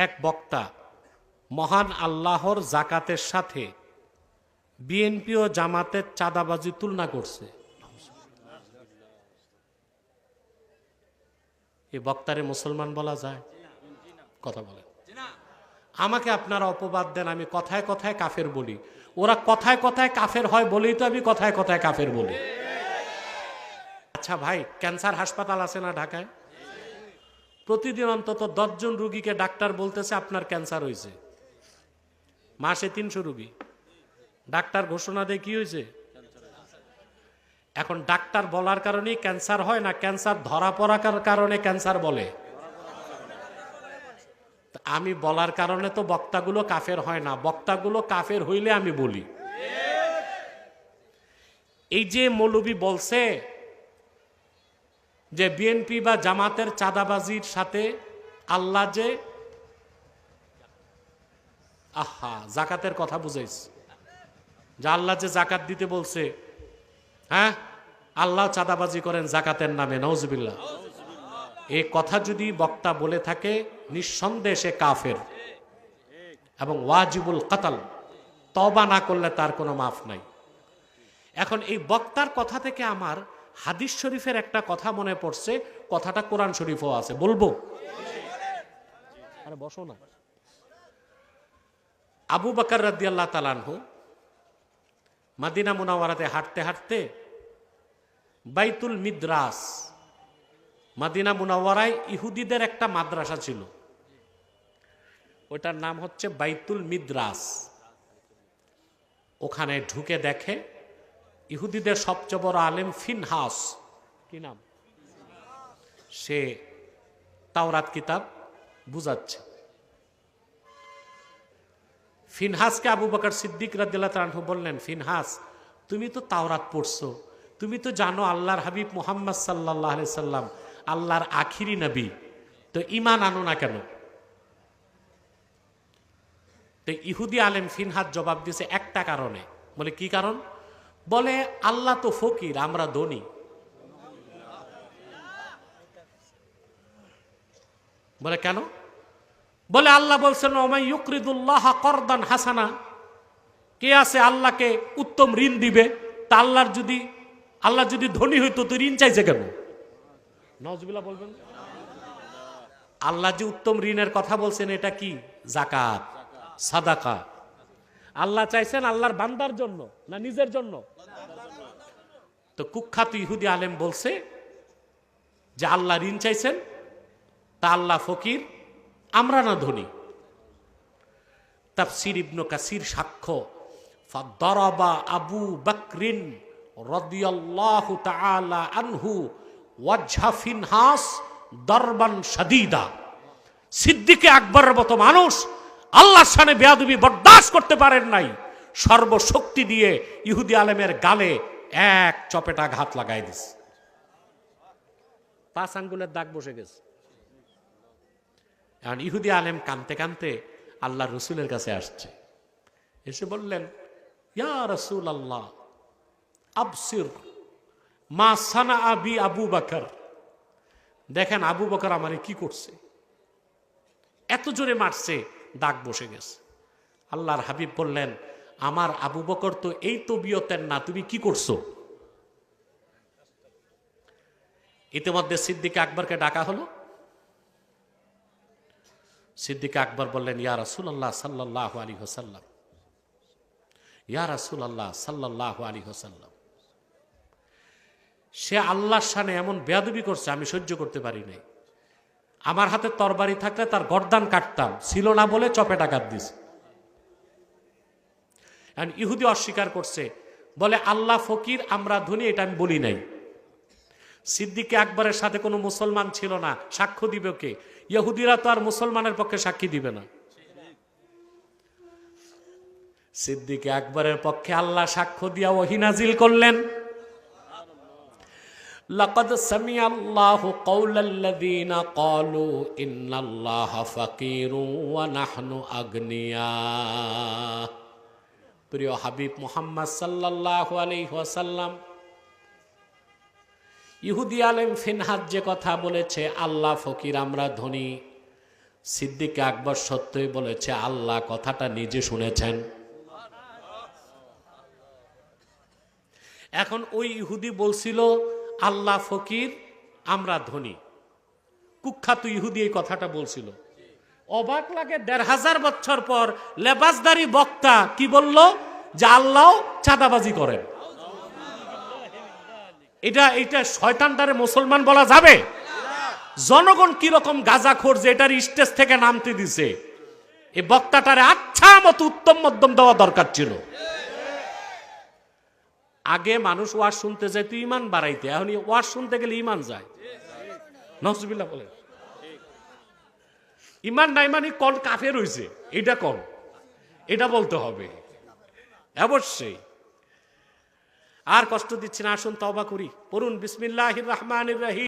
এক বক্তা মহান আল্লাহর জাকাতের সাথে বিএনপি ও জামাতের চাঁদাবাজি তুলনা করছে। এই বক্তারে মুসলমান বলা যায়? কথা বলেন। আমাকে আপনারা অপবাদ দেন, আমি কথায় কথায় কাফের বলি। ওরা কথায় কথায় কাফের হয় বলেই তো আমি কথায় কথায় কাফের বলি। আচ্ছা ভাই, ক্যান্সার হাসপাতাল আছে না ঢাকায়? প্রতিদিন অন্তত 10 জন রুগীকে ডাক্তার বলতেছে আপনার ক্যান্সার হয়েছে। মাসে 300 রুগী। ডাক্তার ঘোষণা দেয় কি হয়েছে? এখন ডাক্তার বলার কারণেই ক্যান্সার হয় না ক্যান্সার ধরা পড়ার কারণে ক্যান্সার বলে? আমি বলার কারণে তো বক্তাগুলো কাফের হয় না, বক্তাগুলো কাফের হইলে আমি বলি। এই যে মৌলবী বলছে যে বিএনপি বা জামাতের চাঁদাবাজির সাথে আল্লাহ যে জাকাতের কথা বুঝাইছে, যে আল্লাহ যে জাকাত দিতে বলছে, হ্যাঁ আল্লাহ চাঁদাবাজি করেন জাকাতের নামে, নাউজুবিল্লাহ। এই কথা যদি বক্তা বলে থাকে নিঃসন্দেহে সে কাফের এবং ওয়াজিবুল কাতাল, তওবা না করলে তার কোনো মাফ নাই। এখন এই বক্তার কথা থেকে আমার হাদিস শরীফের একটা কথা মনে পড়ছে, কথাটা কোরআন শরীফও আছে, বলবো? আরে বসো না। আবু বকর রাদিয়াল্লাহু তাআলা আনহু মদিনা মুনাওয়ারাতে হাঁটতে হাঁটতে বাইতুল মিদ্রাস, মদিনা মুনাওয়ারায় ইহুদিদের একটা মাদ্রাসা ছিল, ওটার নাম হচ্ছে বাইতুল মিদ্রাস। ওখানে ঢুকে দেখে ইহুদিদের সবচেয়ে বড় আলেম ফিনহাস, কি নাম, সে তাওরাত কিতাব বুঝাচ্ছে। ফিনহাসকে আবু বকর সিদ্দিক রাদিয়াল্লাহু তাআলা আনহু বললেন, ফিনহাস তুমি তো তাওরাত পড়ছো, তুমি তো জানো আল্লাহর হাবিব মুহাম্মদ সাল্লাল্লাহু আলাইহি সাল্লাম আল্লাহর আখিরি নবী, তো ঈমান আনো না কেন? তো ইহুদি আলেম ফিনহাস জবাব দিয়েছে একটা কারণে। বলে কি কারণ? বলে আল্লাহ তো ফকির, আমরা ধনী। বলে কেন? বলে আল্লাহ বলছেন ওমাই ইউকরিদুল্লাহ করদান হাসানা, কে আছে আল্লাহকে উত্তম ঋণ দিবে? তা আল্লাহ যদি ধনী হইতো তো ঋণ চাইছে কেন? নাউজুবিল্লাহ বলবেন। আল্লাহ যে উত্তম ঋণের কথা বলছেন এটা কি? যাকাত, সাদাকা। আল্লাহ চাইছেন আল্লাহর বান্দার জন্য না নিজের জন্য? তো কুখ্যাত ইহুদি আলেম বলছে যে আল্লাহ ঋণ চাইছেন, তা আল্লাহ ফকির, আমরা না ধনী। তাফসীর ইবনে কাসির সাক্ষ্য, ফাদরাবা আবু বকরিন রাদিয়াল্লাহু তাআলা আনহু ওয়াজহা ফিনহাস দরবান শাদীদা। সিদ্দিক আকবরের মতো মানুষ আল্লাহর শানে বেয়াদবি বরদাস্ত করতে পারেন নাই, সর্বশক্তি দিয়ে ইহুদি আলেমের গালে এক চপেটা ঘাত লাগাই দিছে, 5 আঙ্গুলের দাগ বসে গেছে। এখন ইহুদি আলেম কানতে কানতে আল্লাহ রসুলের কাছে আসছে, এসে বললেন, ইয়া রাসূলুল্লাহ আবসির মা সানা আবি আবু বকর, দেখেন আবু বকর আমারে কি করছে, এত জোরে মারছে দাগ বসে গেছে। আল্লাহর হাবিব বললেন, আমার আবু বকর তো এই তবিয়তের না, তুমি কি করছো? ইতিমধ্যে সিদ্দিক আকবরকে ডাকা হলো। সিদ্দিক আকবর বললেন, ইয়া রাসূলুল্লাহ সাল্লাল্লাহু আলাইহি ওয়াসাল্লাম, ইয়া রাসূলুল্লাহ সাল্লাল্লাহু আলাইহি ওয়াসাল্লাম, সে আল্লাহর শানে এমন বেয়াদবি করছে আমি সহ্য করতে পারি নাই। আমার হাতে তরবারি থাকলে তার গর্দান কাটতাম, ছিল না বলে চপেটা কাট দিছে। ইহুদি অস্বীকার করছে, বলে আল্লাহ ফকির, আমরা ধনী, এটা আমি বলি নাই। সিদ্দিক আকবরের সাথে কোনো মুসলমান ছিল না, সাক্ষ্য দিবে কে? ইহুদিরা তো আর মুসলমানের পক্ষে সাক্ষী দিবে না। সিদ্দিক আকবরের পক্ষে আল্লাহ সাক্ষ্য দিয়া ওহী নাজিল করলেন, লাকাদ সামিআল্লাহু কাওলাল্লাযীনা ক্বালু ইন্নাল্লাহা ফাকীরুন ওয়া নাহনু আগনিয়া। প্রিয় হাবিব মুহাম্মদ সাল্লাল্লাহু আলাইহি ওয়াসাল্লাম, ইহুদি আলেম ফিনহাস যে কথা বলেছে আল্লাহ ফকির আমরা ধনী, সিদ্দিক আকবর সত্যই বলেছে, আল্লাহ কথাটা নিজে শুনেছেন। এখন ওই ইহুদি বলছিল আল্লাহ ফকির, আমরা ধনী। কুখ্যাত ইহুদি এই কথাটা বলছিল। অবাক লাগে, ১৫০০ বছর পর লেবাসদারি বক্তা কি বলল? যে আল্লাহ চাঁদাবাজি করেন। এটা শয়তানটারে মুসলমান বলা যাবে? জনগণ কিরকম গাঁজাখোর যে এটার স্টেজ থেকে নামতে দিছে। এই বক্তাটারে আচ্ছা মতো উত্তম মধ্যম দেওয়া দরকার ছিল। আগে মানুষ ওয়াজ শুনতে যায় তুই ইমান বাড়াইতে, এখন ওয়াজ শুনতে গেলে ইমান যায়। নজরুল্লাহ বলেন, ইমান নাই মানে কোন কাফের হইছে, এটা কোন, এটা বলতে হবে অবশ্যই। আর কষ্ট দিচ্ছি না, আসুন তওবা করি। পড়ুন বিসমিল্লাহির রহমানির রহিম।